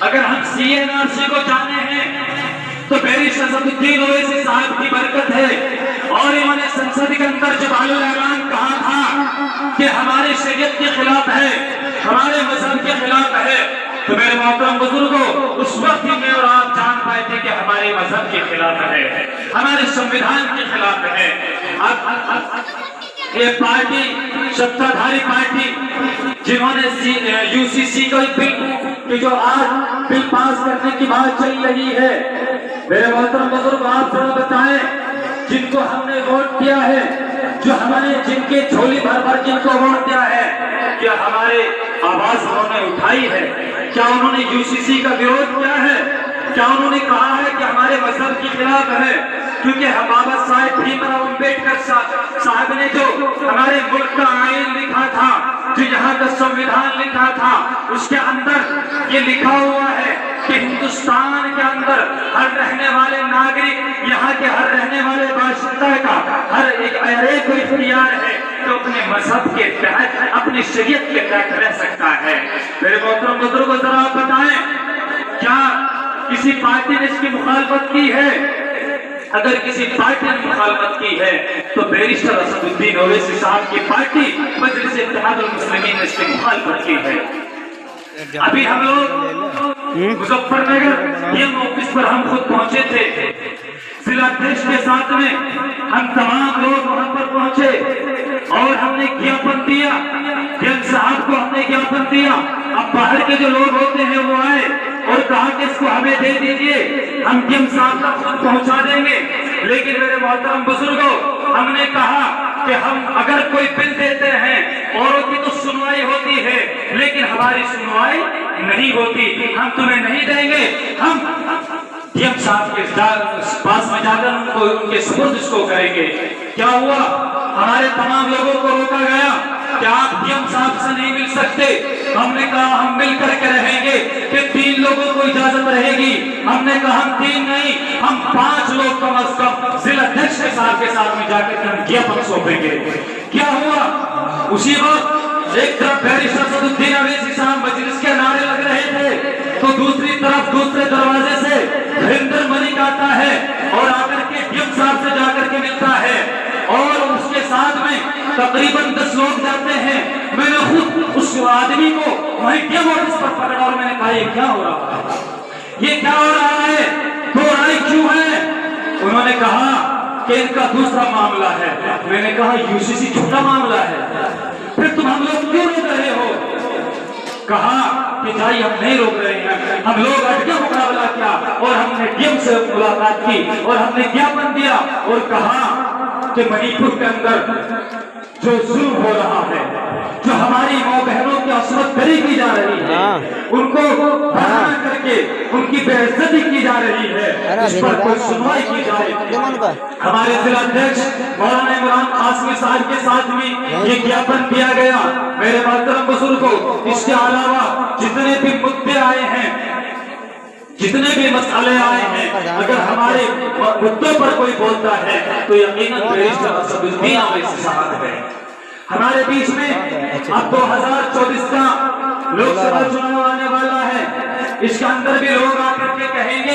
अगर हम CNRC को जाने हैं तो बैरिस्टर असदुद्दीन ओवैसी साहब की बरकत है। और इन्होंने संसद के अंदर जब ऐलान कहा था कि हमारे शरीयत के खिलाफ है, हमारे मजहब के खिलाफ है, तो मेरे मोहतरम बुजुर्गों, उस वक्त ही मैं और आप जान पाए थे कि हमारे मजहब के खिलाफ है, हमारे संविधान के खिलाफ है। ये पार्टी, सत्ताधारी पार्टी, जिन्होंने UCC को बिल जो आज बिल पास करने की बात चल रही है, मेरे मोहतरम बुजुर्ग आप थोड़ा बताएं, जिनको हमने वोट दिया है, जो हमारे जिनके झोली भर भर जिनको वोट दिया है, क्या हमारे आवाज उन्होंने उठाई है? क्या उन्होंने UCC का विरोध किया है? क्या उन्होंने कहा है कि हमारे मजहब के खिलाफ है? क्योंकि हम बाबा साहेब भीमराव अम्बेडकर साहब ने जो हमारे मुल्क का आईन लिखा था, जो यहाँ का संविधान लिखा था, उसके अंदर ये लिखा हुआ है कि हिंदुस्तान के अंदर हर रहने वाले नागरिक, यहाँ के हर रहने वाले बाशिंदा का हर एक को इख्तियार है तो अपने मजहब के तहत, अपनी शरीयत के तहत रह सकता है। मेरे मोहतरम बुजुर्गों, जरा आप बताएं, क्या किसी पार्टी ने इसकी मुखालफत की है? अगर किसी पार्टी ने मुखालफत की है तो बैरिस्टर असदुद्दीन ओवैसी साहब की पार्टी मजलिस इत्तेहादुल मुस्लिमीन ने इसकी मुखालफत की है। अभी हम लोग मुजफ्फरनगर ये ऑफिस पर हम खुद पहुंचे थे, जिलाध्यक्ष के साथ में हम तमाम लोग वहां पर पहुंचे और हमने ज्ञापन दिया, जज साहब को हमने ज्ञापन दिया। अब बाहर के जो लोग होते हैं वो आए और कहा कि इसको हमें दे दीजिए, हम डीएम साहब तक खुद पहुंचा देंगे। लेकिन मेरे मोहतरम बुजुर्गों, हमने कहा कि हम अगर कोई बिल देते हैं, औरों की तो सुनवाई होती है लेकिन हमारी सुनवाई नहीं होती, हम तुम्हें नहीं देंगे, हम डीएम साहब के पास में जाकर उनको उनके सुपुर्द इसको करेंगे। क्या हुआ? हमारे तमाम लोगों को रोका गया कि आप डीएम साहब से नहीं मिल सकते। हमने कहा हम मिल करके रहेंगे कि 3 लोगों को इजाजत रहेगी। हमने कहा हम 3 नहीं, हम 5 लोग कम अज कम जिलाध्यक्ष के साथ में जाकर हम ज्ञापन सौंपेंगे। क्या हुआ? उसी वक्त एक तरफ बैरिस्टर असदुद्दीन ओवैसी साहब मजलिस के नारे लग रहे थे, तो दूसरी तरफ दूसरे दरवाजे से हरिंदर मलिक आता है और आकर के डीएम साहब से जाकर के मिलता है और उसके साथ में तकरीबन 10 लोग जाते हैं। मैंने खुद उस आदमी को वहीं डीएम ऑफिस पर पकड़ा और मैंने कहा ये क्या हो रहा है, ये क्या हो रहा है, तो राय क्यों है? उन्होंने कहा कि इनका दूसरा मामला है। मैंने कहा UCC छोटा मामला है, फिर तुम हम लोग क्यों रोक रहे हो? कहा कि भाई हम नहीं रोक रहे हैं, हम लोग अटके मुकाबला किया और हमने डीएम से मुलाकात की और हमने ज्ञापन दिया और कहा कि मणिपुर के अंदर जो जुल्म हो रहा है, जो हमारी माँ बहनों की असमत करी की जा रही है, उनको बहाना करके उनकी बेइज्जती की जा रही है, इस पर कोई सुनवाई की जाए। हमारे जिलाध्यक्ष मौलाना इमरान कासमी साहब के साथ में ये ज्ञापन दिया गया। मेरे मोहतरम बुजुर्गों, इसके अलावा जितने भी मुद्दे आए हैं, जितने भी मसले आए हैं, अगर हमारे मुद्दों पर कोई बोलता है तो यकीनन बैरिस्टर असदुद्दीन ओवैसी साहब है। हमारे बीच में अब 2024 का लोकसभा चुनाव आने वाला है, इसके अंदर भी लोग आकर के कहेंगे